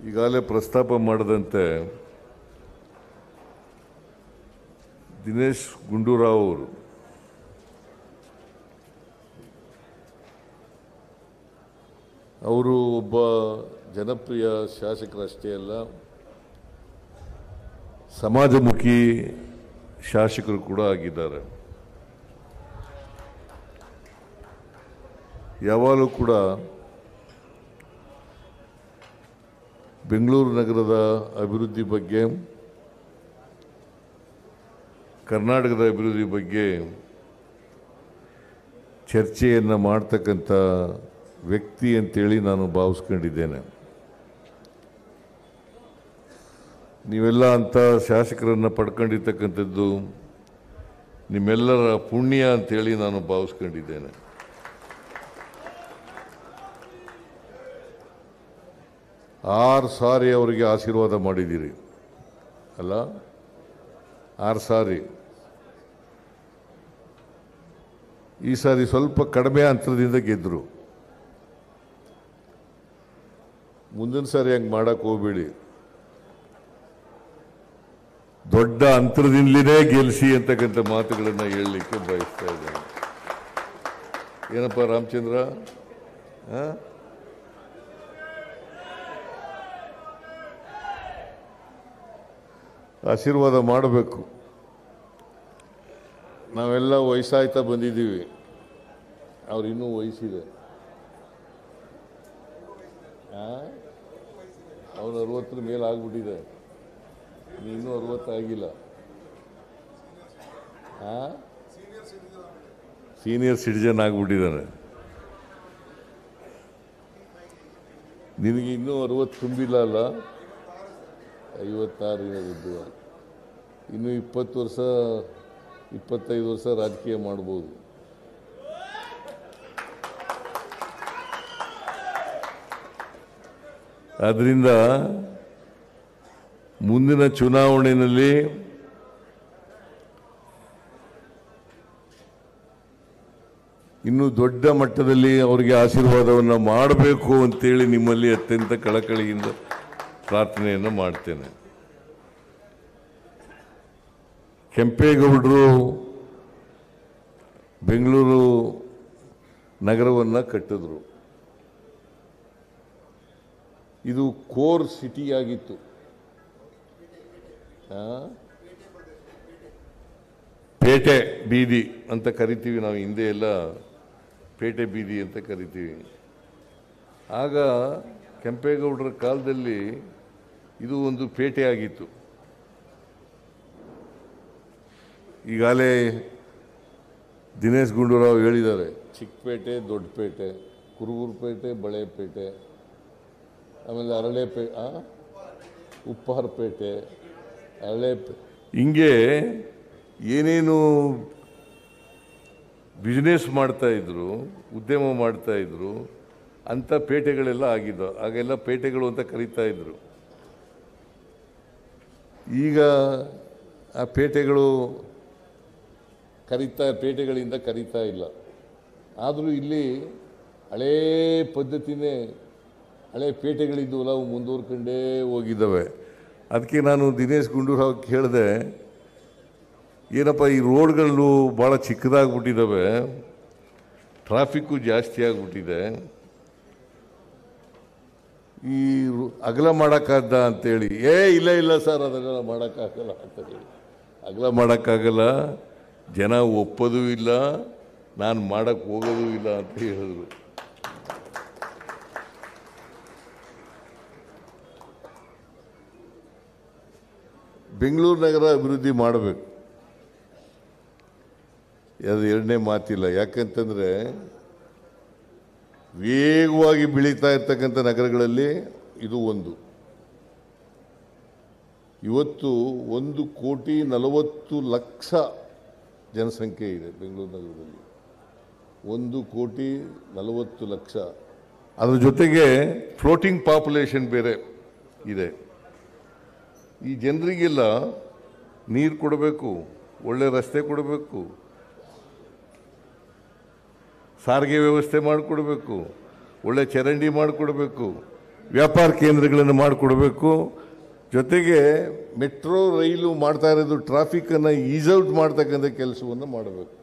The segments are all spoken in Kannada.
ಈಗಾಗಲೇ ಪ್ರಸ್ತಾಪ ಮಾಡಿದಂತೆ ದಿನೇಶ್ ಗುಂಡೂರಾವ್ ಅವರು ಒಬ್ಬ ಜನಪ್ರಿಯ ಶಾಸಕರಷ್ಟೇ ಅಲ್ಲ, ಸಮಾಜಮುಖಿ ಶಾಸಕರು ಕೂಡ ಆಗಿದ್ದಾರೆ. ಯಾವಾಗಲೂ ಕೂಡ ಬೆಂಗಳೂರು ನಗರದ ಅಭಿವೃದ್ಧಿ ಬಗ್ಗೆ, ಕರ್ನಾಟಕದ ಅಭಿವೃದ್ಧಿ ಬಗ್ಗೆ ಚರ್ಚೆಯನ್ನು ಮಾಡ್ತಕ್ಕಂಥ ವ್ಯಕ್ತಿ ಅಂತೇಳಿ ನಾನು ಭಾವಿಸ್ಕೊಂಡಿದ್ದೇನೆ. ನೀವೆಲ್ಲ ಅಂಥ ಶಾಸಕರನ್ನು ಪಡ್ಕೊಂಡಿರ್ತಕ್ಕಂಥದ್ದು ನಿಮ್ಮೆಲ್ಲರ ಪುಣ್ಯ ಅಂತೇಳಿ ನಾನು ಭಾವಿಸ್ಕೊಂಡಿದ್ದೇನೆ. 6 ಸಾರಿ ಅವರಿಗೆ ಆಶೀರ್ವಾದ ಮಾಡಿದ್ದೀರಿ ಅಲ್ಲ, 6 ಸಾರಿ. ಈ ಸಾರಿ ಸ್ವಲ್ಪ ಕಡಿಮೆ ಅಂತರದಿಂದ ಗೆದ್ದರು. ಮುಂದಿನ ಸಾರಿ ಹಂಗೆ ಮಾಡಕ್ಕೆ ಹೋಗ್ಬೇಡಿ, ದೊಡ್ಡ ಅಂತರದಿಂದಲೇ ಗೆಲ್ಲಿಸಿ ಅಂತಕ್ಕಂಥ ಮಾತುಗಳನ್ನು ಹೇಳಲಿಕ್ಕೆ ಬಯಸ್ತಾ ಇದ್ದೇನೆ. ಏನಪ್ಪ ರಾಮಚಂದ್ರ, ಆಶೀರ್ವಾದ ಮಾಡಬೇಕು. ನಾವೆಲ್ಲ ವಯಸ್ಸಾಯ್ತಾ ಬಂದಿದ್ದೀವಿ, ಅವ್ರು ಇನ್ನೂ ವಯಸ್ಸಿದೆ. ಅವನು 60 ಮೇಲೆ ಆಗ್ಬಿಟ್ಟಿದೆ, ಇನ್ನೂ 60 ಆಗಿಲ್ಲ. ಸೀನಿಯರ್ ಸಿಟಿಜನ್ ಆಗ್ಬಿಟ್ಟಿದ್ದಾನೆ. ನಿನಗೆ ಇನ್ನೂ 60 ತುಂಬಿಲ್ಲ ಅಲ್ಲ, 56 ಇದ್ದು ಇನ್ನು 20 ವರ್ಷ 25 ವರ್ಷ ರಾಜಕೀಯ ಮಾಡ್ಬೋದು. ಆದ್ದರಿಂದ ಮುಂದಿನ ಚುನಾವಣೆಯಲ್ಲಿ ಇನ್ನೂ ದೊಡ್ಡ ಮಟ್ಟದಲ್ಲಿ ಅವರಿಗೆ ಆಶೀರ್ವಾದವನ್ನು ಮಾಡಬೇಕು ಅಂತೇಳಿ ನಿಮ್ಮಲ್ಲಿ ಅತ್ಯಂತ ಕಳಕಳಿಯಿಂದ ಪ್ರಾರ್ಥನೆಯನ್ನು ಮಾಡ್ತೇನೆ. ಕೆಂಪೇಗೌಡರು ಬೆಂಗಳೂರು ನಗರವನ್ನು ಕಟ್ಟಿದ್ರು. ಇದು ಕೋರ್ ಸಿಟಿ ಆಗಿತ್ತು. ಪೇಟೆ ಬೀದಿ ಅಂತ ಕರಿತೀವಿ ನಾವು, ಹಿಂದೆ ಎಲ್ಲ ಪೇಟೆ ಬೀದಿ ಅಂತ ಕರಿತೀವಿ. ಆಗ ಕೆಂಪೇಗೌಡರ ಕಾಲದಲ್ಲಿ ಇದು ಒಂದು ಪೇಟೆ ಆಗಿತ್ತು. ಈಗಾಗಲೇ ದಿನೇಶ್ ಗುಂಡೂರಾವ್ ಹೇಳಿದ್ದಾರೆ, ಚಿಕ್ಕಪೇಟೆ, ದೊಡ್ಡಪೇಟೆ, ಕುರುಬೂರುಪೇಟೆ, ಬಳೆಪೇಟೆ, ಆಮೇಲೆ ಉಪ್ಪಾರಪೇಟೆ, ಹಿಂಗೆ ಏನೇನು ಬಿಸ್ನೆಸ್ ಮಾಡ್ತಾಯಿದ್ರು, ಉದ್ಯಮ ಮಾಡ್ತಾಯಿದ್ರು ಅಂಥ ಪೇಟೆಗಳೆಲ್ಲ ಆಗಿದ್ದವು. ಆಗೆಲ್ಲ ಪೇಟೆಗಳು ಅಂತ ಕರೀತಾ ಇದ್ರು. ಈಗ ಆ ಪೇಟೆಗಳು ಪೇಟೆಗಳಿಂದ ಕರೀತಾ ಇಲ್ಲ. ಆದರೂ ಇಲ್ಲಿ ಹಳೇ ಪದ್ಧತಿನೇ, ಹಳೆ ಪೇಟೆಗಳಿದ್ದವಲ್ಲ ಅವು ಮುಂದುವರ್ಕೊಂಡೇ ಹೋಗಿದ್ದಾವೆ. ಅದಕ್ಕೆ ನಾನು ದಿನೇಶ್ ಗುಂಡೂರಾವ್ ಕೇಳಿದೆ, ಏನಪ್ಪ ಈ ರೋಡ್ಗಳು ಭಾಳ ಚಿಕ್ಕದಾಗ್ಬಿಟ್ಟಿದ್ದಾವೆ, ಟ್ರಾಫಿಕ್ಕು ಜಾಸ್ತಿ ಆಗಿಬಿಟ್ಟಿದೆ, ಈ ಅಗಲ ಮಾಡೋಕ್ಕಾಗ್ದ ಅಂತೇಳಿ. ಇಲ್ಲ ಸರ್, ಅದೆಲ್ಲ ಮಾಡೋಕ್ಕಾಗಲ್ಲ ಅಂತ ಹೇಳಿ. ಅಗಲ ಮಾಡೋಕ್ಕಾಗಲ್ಲ, ಜನ ಒಪ್ಪೋದೂ ಇಲ್ಲ, ನಾನು ಮಾಡೋಕ್ಕೆ ಹೋಗೋದೂ ಇಲ್ಲ ಅಂತ ಹೇಳಿದ್ರು. ಬೆಂಗಳೂರು ನಗರ ಅಭಿವೃದ್ಧಿ ಮಾಡಬೇಕು, ಅದು ಎರಡನೇ ಮಾತಿಲ್ಲ. ಯಾಕಂತಂದರೆ ವೇಗವಾಗಿ ಬೆಳೀತಾ ಇರ್ತಕ್ಕಂಥ ನಗರಗಳಲ್ಲಿ ಇದು ಒಂದು. ಇವತ್ತು 1,40,00,000 ಜನಸಂಖ್ಯೆ ಇದೆ ಬೆಂಗಳೂರು ನಗರದಲ್ಲಿ. 1,40,00,000. ಅದರ ಜೊತೆಗೆ ಫ್ಲೋಟಿಂಗ್ ಪಾಪ್ಯುಲೇಷನ್ ಬೇರೆ ಇದೆ. ಈ ಜನರಿಗೆಲ್ಲ ನೀರು ಕೊಡಬೇಕು, ಒಳ್ಳೆ ರಸ್ತೆ ಕೊಡಬೇಕು, ಸಾರಿಗೆ ವ್ಯವಸ್ಥೆ ಮಾಡಿಕೊಡ್ಬೇಕು, ಒಳ್ಳೆ ಚರಂಡಿ ಮಾಡಿಕೊಡ್ಬೇಕು, ವ್ಯಾಪಾರ ಕೇಂದ್ರಗಳನ್ನು ಮಾಡಿಕೊಡ್ಬೇಕು. ಜೊತೆಗೆ ಮೆಟ್ರೋ ರೈಲು ಮಾಡ್ತಾ ಇರೋದು ಟ್ರಾಫಿಕನ್ನು ಈಸೌಟ್ ಮಾಡ್ತಕ್ಕಂಥ ಕೆಲಸವನ್ನು ಮಾಡಬೇಕು.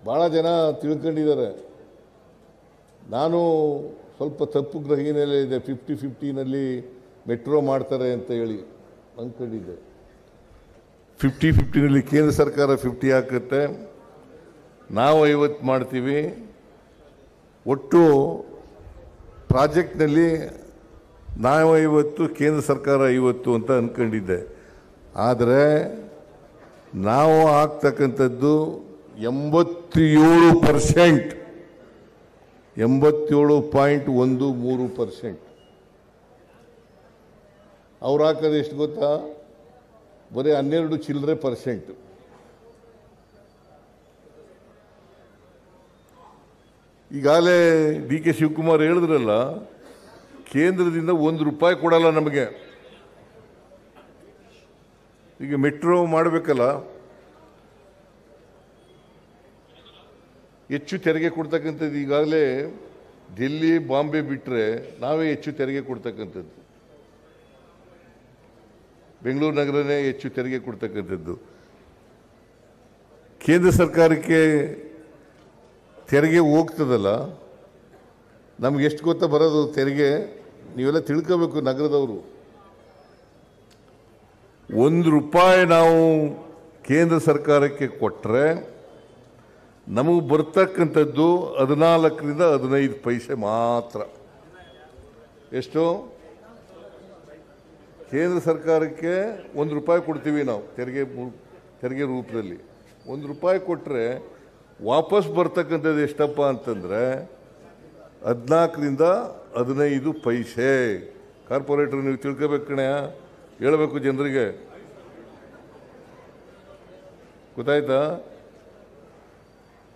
ಭಾಳ ಜನ ತಿಳ್ಕೊಂಡಿದ್ದಾರೆ. ನಾನು ಸ್ವಲ್ಪ ತಪ್ಪು ಗ್ರಹಿಕೆಯಲ್ಲೇ ಇದೆ. 50-50ನಲ್ಲಿ ಮೆಟ್ರೋ ಮಾಡ್ತಾರೆ ಅಂತ ಹೇಳಿ ಅಂದ್ಕೊಂಡಿದ್ದೆ. 50-50ನಲ್ಲಿ ಕೇಂದ್ರ ಸರ್ಕಾರ 50 ಹಾಕುತ್ತೆ, ನಾವು 50 ಮಾಡ್ತೀವಿ. ಒಟ್ಟು ಪ್ರಾಜೆಕ್ಟ್ನಲ್ಲಿ ನಾವು 50, ಕೇಂದ್ರ ಸರ್ಕಾರ 50 ಅಂತ ಅಂದ್ಕೊಂಡಿದ್ದೆ. ಆದರೆ ನಾವು ಆಗ್ತಕ್ಕಂಥದ್ದು 87%, 87.13%. ಅವ್ರು ಹಾಕೋದು ಎಷ್ಟು ಗೊತ್ತಾ? ಬರೀ 12 ಚಿಲ್ಲರೆ %. ಈಗಾಗಲೇ ಡಿ.ಕೆ. ಶಿವಕುಮಾರ್ ಹೇಳಿದ್ರಲ್ಲ, ಕೇಂದ್ರದಿಂದ ₹1 ಕೊಡಲ್ಲ ನಮಗೆ. ಈಗ ಮೆಟ್ರೋ ಮಾಡಬೇಕಲ್ಲ, ಹೆಚ್ಚು ತೆರಿಗೆ ಕೊಡ್ತಕ್ಕಂಥದ್ದು ಈಗಾಗಲೇ ಡೆಲ್ಲಿ, ಬಾಂಬೆ ಬಿಟ್ಟರೆ ನಾವೇ ಹೆಚ್ಚು ತೆರಿಗೆ ಕೊಡ್ತಕ್ಕಂಥದ್ದು. ಬೆಂಗಳೂರು ನಗರನೇ ಹೆಚ್ಚು ತೆರಿಗೆ ಕೊಡ್ತಕ್ಕಂಥದ್ದು. ಕೇಂದ್ರ ಸರ್ಕಾರಕ್ಕೆ ತೆರಿಗೆ ಹೋಗ್ತದಲ್ಲ, ನಮ್ಗೆ ಎಷ್ಟು ಗೊತ್ತಾ ಬರೋದು ತೆರಿಗೆ? ನೀವೆಲ್ಲ ತಿಳ್ಕೋಬೇಕು ನಗರದವರು. ₹1 ನಾವು ಕೇಂದ್ರ ಸರ್ಕಾರಕ್ಕೆ ಕೊಟ್ಟರೆ ನಮಗೆ ಬರ್ತಕ್ಕಂಥದ್ದು 14ರಿಂದ 15 ಪೈಸೆ ಮಾತ್ರ. ಎಷ್ಟು? ಕೇಂದ್ರ ಸರ್ಕಾರಕ್ಕೆ ₹1 ಕೊಡ್ತೀವಿ ನಾವು ತೆರಿಗೆ ರೂಪದಲ್ಲಿ. ₹1 ಕೊಟ್ಟರೆ ವಾಪಸ್ ಬರ್ತಕ್ಕಂಥದ್ದು ಎಷ್ಟಪ್ಪ ಅಂತಂದರೆ 14ರಿಂದ 15 ಪೈಸೆ. ಕಾರ್ಪೊರೇಟರ್ ನೀವು ತಿಳ್ಕೋಬೇಕು ಕಣೆ, ಹೇಳಬೇಕು ಜನರಿಗೆ. ಗೊತ್ತಾಯ್ತಾ?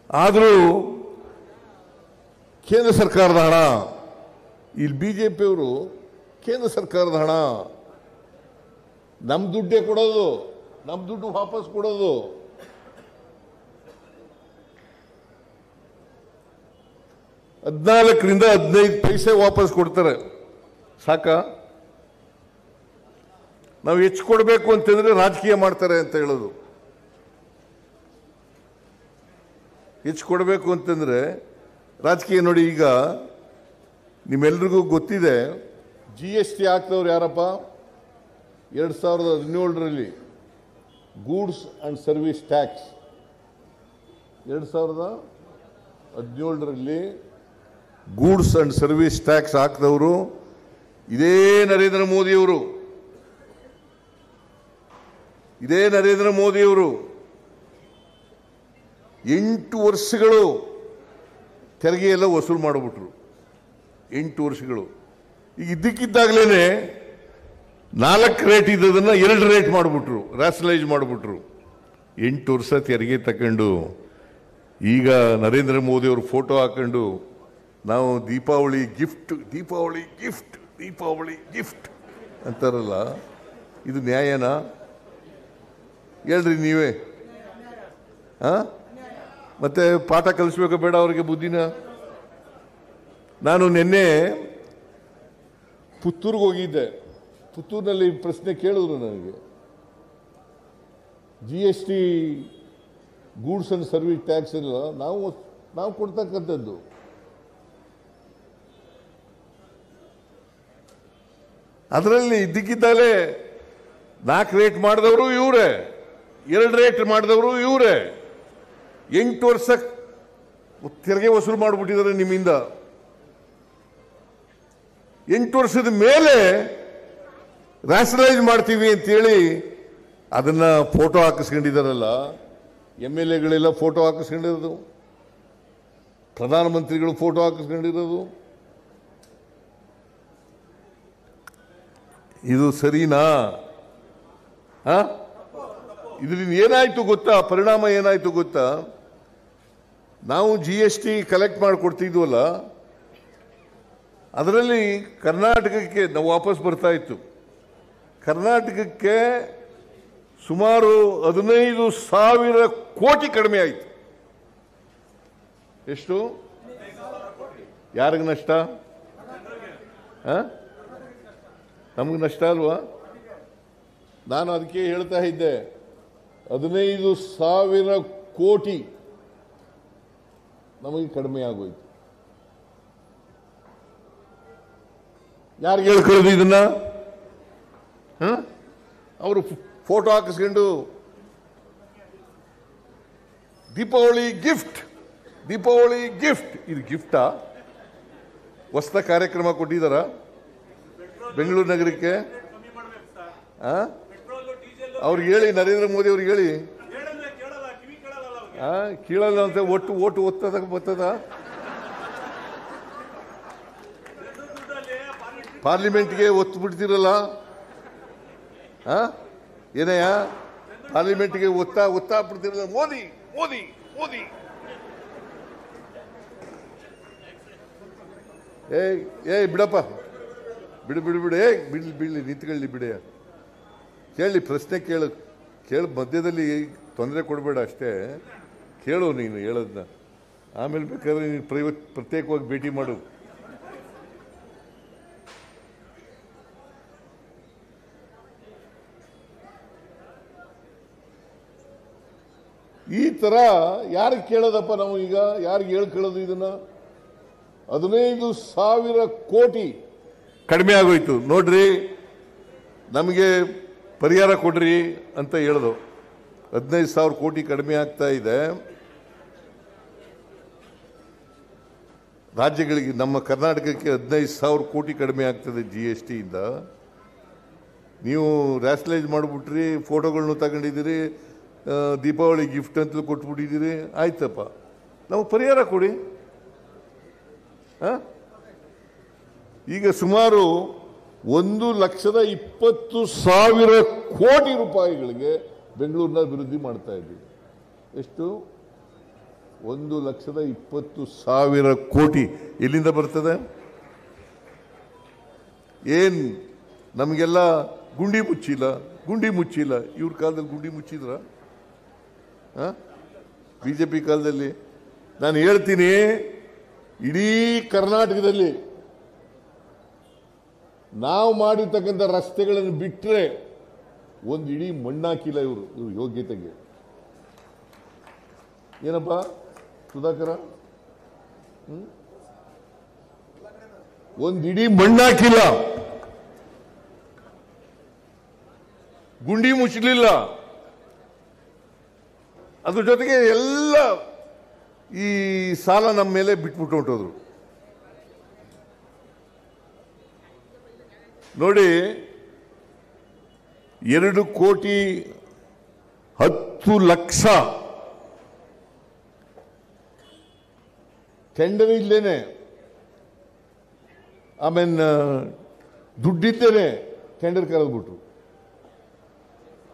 ಆದರೂ ಕೇಂದ್ರ ಸರ್ಕಾರದ ಹಣ, ಇಲ್ಲಿ BJPಯವರು ಕೇಂದ್ರ ಸರ್ಕಾರದ ಹಣ, ನಮ್ಮ ದುಡ್ಡೇ ಕೊಡೋದು, ನಮ್ಮ ದುಡ್ಡು ವಾಪಸ್ ಕೊಡೋದು. $14ರಿಂದ 15 ಪೈಸೆ ವಾಪಸ್ ಕೊಡ್ತಾರೆ. ಸಾಕ? ನಾವು ಹೆಚ್ಚು ಕೊಡಬೇಕು ಅಂತಂದ್ರೆ ರಾಜಕೀಯ ಮಾಡ್ತಾರೆ ಅಂತ ಹೇಳೋದು. ಹೆಚ್ಚು ಕೊಡಬೇಕು ಅಂತಂದ್ರೆ ರಾಜಕೀಯ. ನೋಡಿ, ಈಗ ನಿಮ್ಮೆಲ್ರಿಗೂ ಗೊತ್ತಿದೆ, GST ಹಾಕ್ದವ್ರು ಯಾರಪ್ಪ? 2017ರಲ್ಲಿ ಗೂಡ್ಸ್ ಅಂಡ್ ಸರ್ವಿಸ್ ಟ್ಯಾಕ್ಸ್. 2017ರಲ್ಲಿ ಗೂಡ್ಸ್ ಅಂಡ್ ಸರ್ವಿಸ್ ಟ್ಯಾಕ್ಸ್ ಹಾಕಿದವರು ಇದೇ ನರೇಂದ್ರ ಮೋದಿಯವರು. 8 ವರ್ಷಗಳು ತೆರಿಗೆ ಎಲ್ಲ ವಸೂಲು ಮಾಡಿಬಿಟ್ರು. 8 ವರ್ಷಗಳು. ಈಗ ಇದ್ದಕ್ಕಿದ್ದಾಗಲೇ 4 ರೇಟ್ ಇದ್ದದನ್ನು 2 ರೇಟ್ ಮಾಡಿಬಿಟ್ರು, ರ್ಯಾಷನಲೈಸ್ ಮಾಡಿಬಿಟ್ರು. 8 ವರ್ಷ ತೆರಿಗೆ ತಗೊಂಡು ಈಗ ನರೇಂದ್ರ ಮೋದಿಯವರು ಫೋಟೋ ಹಾಕೊಂಡು ನಾವು ದೀಪಾವಳಿ ಗಿಫ್ಟ್ ಅಂತಾರಲ್ಲ, ಇದು ನ್ಯಾಯನಾ? ಹೇಳ್ರಿ ನೀವೇ. ಮತ್ತೆ ಪಾಠ ಕಲಿಸ್ಬೇಕು ಬೇಡ ಅವರಿಗೆ ಬುದ್ಧಿನ? ನಾನು ನಿನ್ನೆ ಪುತ್ತೂರಿಗೆ ಹೋಗಿದ್ದೆ. ಪುತ್ತೂರಿನಲ್ಲಿ ಪ್ರಶ್ನೆ ಕೇಳಿದ್ರು ನನಗೆ. GST goods and service tax ಎಲ್ಲ ನಾವು ಕೊಡ್ತಕ್ಕಂಥದ್ದು. ಅದರಲ್ಲಿ ಇದ್ದಕ್ಕಿದ್ದಾಗಲೇ 4 ರೇಟ್ ಮಾಡಿದವರು ಇವರೇ, 2 ರೇಟ್ ಮಾಡಿದವರು ಇವರೇ. 8 ವರ್ಷ ತೆರಿಗೆ ವಸೂಲು ಮಾಡಿಬಿಟ್ಟಿದ್ದಾರೆ ನಿಮ್ಮಿಂದ. 8 ವರ್ಷದ ಮೇಲೆ ರ್ಯಾಷನಲೈಸ್ ಮಾಡ್ತೀವಿ ಅಂತೇಳಿ ಅದನ್ನ ಫೋಟೋ ಹಾಕಿಸ್ಕೊಂಡಿದ್ದಾರಲ್ಲ. MLAಗಳೆಲ್ಲ ಫೋಟೋ ಹಾಕಿಸ್ಕೊಂಡಿರೋದು, ಪ್ರಧಾನಮಂತ್ರಿಗಳು ಫೋಟೋ ಹಾಕಿಸ್ಕೊಂಡಿರೋದು. ಇದು ಸರಿನಾ? ಇದರಿಂದ ಏನಾಯ್ತು ಗೊತ್ತಾ? ಪರಿಣಾಮ ಏನಾಯ್ತು ಗೊತ್ತಾ? ನಾವು GST ಕಲೆಕ್ಟ್ ಮಾಡಿಕೊಡ್ತಿದ್ವಲ್ಲ, ಅದರಲ್ಲಿ ಕರ್ನಾಟಕಕ್ಕೆ ನಾವು ವಾಪಸ್ ಬರ್ತಾ ಇತ್ತು. ಕರ್ನಾಟಕಕ್ಕೆ ಸುಮಾರು 15,000 ಕೋಟಿ ಕಡಿಮೆ ಆಯಿತು. ಎಷ್ಟು? ಯಾರಿಗೆ ನಷ್ಟ? ನಮಗೆ ನಷ್ಟ ಅಲ್ವಾ? ನಾನು ಅದಕ್ಕೆ ಹೇಳ್ತಾ ಇದ್ದೆ, 15,000 ಕೋಟಿ ನಮಗೆ ಕಡಿಮೆ ಆಗೋಯ್ತು. ಯಾರಿಗೆ ಹೇಳ್ಕೊಳ್ಳೋದು ಇದನ್ನ? ಅವರು ಫೋಟೋ ಹಾಕಿಸ್ಕೊಂಡು ದೀಪಾವಳಿ ಗಿಫ್ಟ್ ಇದು ಗಿಫ್ಟಾ? ಹೊಸ ಕಾರ್ಯಕ್ರಮ ಕೊಟ್ಟಿದ್ದಾರ ಬೆಂಗಳೂರು ನಗರಕ್ಕೆ? ಅವ್ರಿಗೆ ಹೇಳಿ, ನರೇಂದ್ರ ಮೋದಿ ಅವ್ರಿಗೆ ಹೇಳಿ. ಕೀಳಲ್ಲ ಅಂತ ಓಟು ಬರ್ತದ. ಪಾರ್ಲಿಮೆಂಟ್ಗೆ ಒತ್ತು ಬಿಡ್ತಿರಲ್ಲ, ಏನಯ್ಯ? ಪಾರ್ಲಿಮೆಂಟ್ಗೆ ಒತ್ತಾ ಬಿಡ್ತಿರಲ್ಲ. ಮೋದಿ ಮೋದಿ ಮೋದಿ. ಏಯ್ ಬಿಡಪ್ಪ, ಬಿಡು ಬಿಡ್ಲಿ ನಿಂತ್ಕೊಳ್ಳಿ, ಬಿಡಿ. ಕೇಳಿ, ಪ್ರಶ್ನೆ ಕೇಳು ಮಧ್ಯದಲ್ಲಿ ತೊಂದರೆ ಕೊಡಬೇಡ ಅಷ್ಟೇ. ಕೇಳು ನೀನು ಹೇಳೋದನ್ನ. ಆಮೇಲೆ ಬೇಕಾದ್ರೆ ನೀನು ಪ್ರತ್ಯೇಕವಾಗಿ ಭೇಟಿ ಮಾಡು. ಈ ತರ ಯಾರಿಗೆ ಕೇಳೋದಪ್ಪ ನಾವು ಈಗ? ಯಾರಿಗೆ ಹೇಳ್ಕೊಳ್ಳೋದು ಇದನ್ನ? 15,000 ಕೋಟಿ ಕಡಿಮೆ ಆಗೋಯ್ತು ನೋಡ್ರಿ, ನಮಗೆ ಪರಿಹಾರ ಕೊಡ್ರಿ ಅಂತ ಹೇಳಿದ್ರು. 15,000 ಕೋಟಿ ಕಡಿಮೆ ಆಗ್ತಾ ಇದೆ ರಾಜ್ಯಗಳಿಗೆ. ನಮ್ಮ ಕರ್ನಾಟಕಕ್ಕೆ 15,000 ಕೋಟಿ ಕಡಿಮೆ ಆಗ್ತದೆ GST ಇಂದ. ನೀವು ರ್ಯಾಷನಲೈಸ್ ಮಾಡಿಬಿಟ್ರಿ, ಫೋಟೋಗಳನ್ನೂ ತಗೊಂಡಿದ್ದೀರಿ, ದೀಪಾವಳಿ ಗಿಫ್ಟ್ ಅಂತಲೂ ಕೊಟ್ಬಿಟ್ಟಿದ್ದೀರಿ. ಆಯ್ತಪ್ಪ, ನಾವು ಪರಿಹಾರ ಕೊಡಿ. ಈಗ ಸುಮಾರು 1,20,000 ಕೋಟಿ ರೂಪಾಯಿಗಳಿಗೆ ಬೆಂಗಳೂರಿನ ಅಭಿವೃದ್ಧಿ ಮಾಡ್ತಾ ಇದ್ದೀವಿ. ಎಷ್ಟು? 1,20,000 ಕೋಟಿ ಎಲ್ಲಿಂದ ಬರ್ತದೆ? ಏನ್ ನಮಗೆಲ್ಲ ಗುಂಡಿ ಮುಚ್ಚಿಲ್ಲ. ಇವ್ರ ಕಾಲದಲ್ಲಿ ಗುಂಡಿ ಮುಚ್ಚಿದ್ರ? ಬಿಜೆಪಿ ಕಾಲದಲ್ಲಿ? ನಾನು ಹೇಳ್ತೀನಿ, ಇಡೀ ಕರ್ನಾಟಕದಲ್ಲಿ ನಾವು ಮಾಡಿರ್ತಕ್ಕಂಥ ರಸ್ತೆಗಳನ್ನು ಬಿಟ್ಟರೆ ಒಂದು ಇಡೀ ಮಣ್ಣಾಕಿಲ್ಲ ಇವರು ಯೋಗ್ಯತೆಗೆ. ಏನಪ್ಪ ಸುಧಾಕರ? ಒಂದು ಇಡೀ ಮಣ್ಣಾಕಿಲ್ಲ, ಗುಂಡಿ ಮುಚ್ಚಲಿಲ್ಲ. ಅದ್ರ ಜೊತೆಗೆ ಎಲ್ಲ ಈ ಸಾಲ ನಮ್ಮ ಮೇಲೆ ಬಿಟ್ಬಿಟ್ಟು ಹೊಂಟೋದ್ರು. ನೋಡಿ, 2,10,00,000 ಟೆಂಡರ್ ಇಲ್ಲೇನೆ, ಆಮೇಲೆ ದುಡ್ಡಿದ್ದೇನೆ ಟೆಂಡರ್ ಕರೆದ್ಬಿಟ್ರು,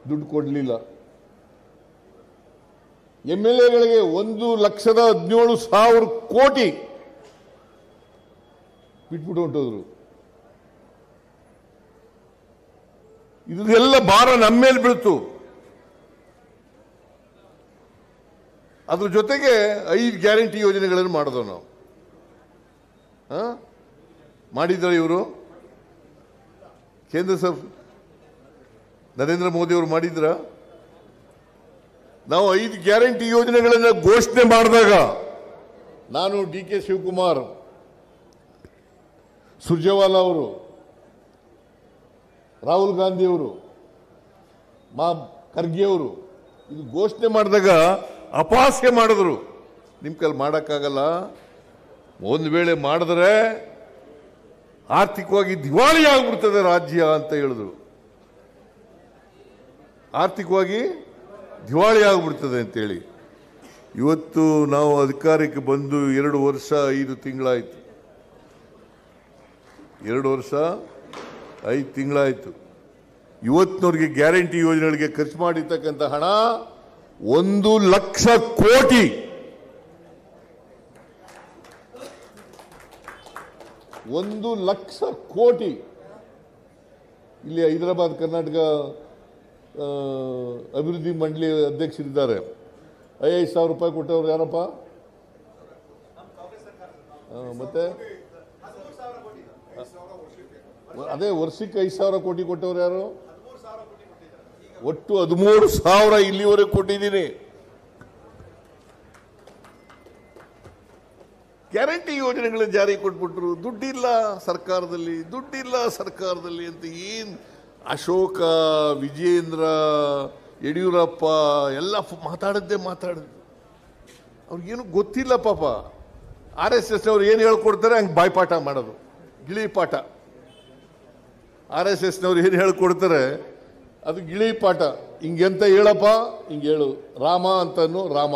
ದುಡ್ಡು ಕೊಡಲಿಲ್ಲ. MLAಗಳಿಗೆ 1,17,000 ಕೋಟಿ ಬಿಟ್ಬಿಟ್ಟು ಹೊಂಟೋದ್ರು. ಇದೆಲ್ಲ ಭಾರ ನಮ್ಮ ಮೇಲೆ ಬೀಳ್ತು. ಅದ್ರ ಜೊತೆಗೆ 5 ಗ್ಯಾರಂಟಿ ಯೋಜನೆಗಳನ್ನು ಮಾಡಿದ್ರು ನಾವು. ಮಾಡಿದ್ದಾರೆ ಇವರು, ಕೇಂದ್ರ ನರೇಂದ್ರ ಮೋದಿ ಅವರು ಮಾಡಿದ್ರ? ನಾವು 5 ಗ್ಯಾರಂಟಿ ಯೋಜನೆಗಳನ್ನು ಘೋಷಣೆ ಮಾಡಿದಾಗ ನಾನು, DK ಶಿವಕುಮಾರ್, ಸುರ್ಜೇವಾಲಾ ಅವರು, ರಾಹುಲ್ ಗಾಂಧಿ ಅವರು, ಖರ್ಗೆ ಅವರು ಇದು ಘೋಷಣೆ ಮಾಡಿದಾಗ ಅಪಹಾಸ್ಯ ಮಾಡಿದ್ರು. ನಿಮ್ಮ ಕೈಲಿ ಮಾಡೋಕ್ಕಾಗಲ್ಲ, ಒಂದು ವೇಳೆ ಮಾಡಿದ್ರೆ ಆರ್ಥಿಕವಾಗಿ ದಿವಾಳಿ ಆಗ್ಬಿಡ್ತದೆ ರಾಜ್ಯ ಅಂತ ಹೇಳಿದ್ರು. ಆರ್ಥಿಕವಾಗಿ ದಿವಾಳಿ ಆಗ್ಬಿಡ್ತದೆ ಅಂತೇಳಿ ಇವತ್ತು ನಾವು ಅಧಿಕಾರಕ್ಕೆ ಬಂದು 2 ವರ್ಷ 5 ತಿಂಗಳಾಯಿತು. 2 ವರ್ಷ 5 ತಿಂಗಳಾಯಿತು. ಇವತ್ತಿನವ್ರಿಗೆ ಗ್ಯಾರಂಟಿ ಯೋಜನೆಗಳಿಗೆ ಖರ್ಚು ಮಾಡಿರ್ತಕ್ಕಂಥ ಹಣ 1,00,000 ಕೋಟಿ. 1,00,000 ಕೋಟಿ. ಇಲ್ಲಿ ಹೈದರಾಬಾದ್ ಕರ್ನಾಟಕ ಅಭಿವೃದ್ಧಿ ಮಂಡಳಿ ಅಧ್ಯಕ್ಷರಿದ್ದಾರೆ. 5,000 ರೂಪಾಯಿ ಕೊಟ್ಟವ್ರು ಯಾರಪ್ಪ? ಮತ್ತೆ ಅದೇ ವರ್ಷಕ್ಕೆ 5,000 ಕೋಟಿ ಕೊಟ್ಟವ್ರು ಯಾರು? ಒಟ್ಟು 13,000 ಇಲ್ಲಿವರೆಗೆ ಕೊಟ್ಟಿದ್ದೀನಿ. ಗ್ಯಾರಂಟಿ ಯೋಜನೆಗಳ ಜಾರಿ ಕೊಟ್ಬಿಟ್ರು. ದುಡ್ಡಿಲ್ಲ ಸರ್ಕಾರದಲ್ಲಿ ಅಂತ ಏನ್ ಅಶೋಕ, ವಿಜೇಂದ್ರ, ಯಡಿಯೂರಪ್ಪ ಎಲ್ಲ ಮಾತಾಡದ್ದೇ ಅವ್ರಿಗೇನು ಗೊತ್ತಿಲ್ಲ ಪಾಪ. RSS ಅವ್ರು ಏನು ಹೇಳ್ಕೊಡ್ತಾರೆ ಹಂಗೆ ಬಾಯ್ಪಾಠ ಮಾಡೋದು, ಗಿಳಿ ಪಾಠ. RSS ನವ್ರು ಏನು ಹೇಳ್ಕೊಡ್ತಾರೆ ಅದು ಗಿಳಿ ಪಾಠ. ಹಿಂಗೆಂತ ಹೇಳಪ್ಪ, ಹಿಂಗೆ ಹೇಳು. ರಾಮ ಅಂತನು ರಾಮ,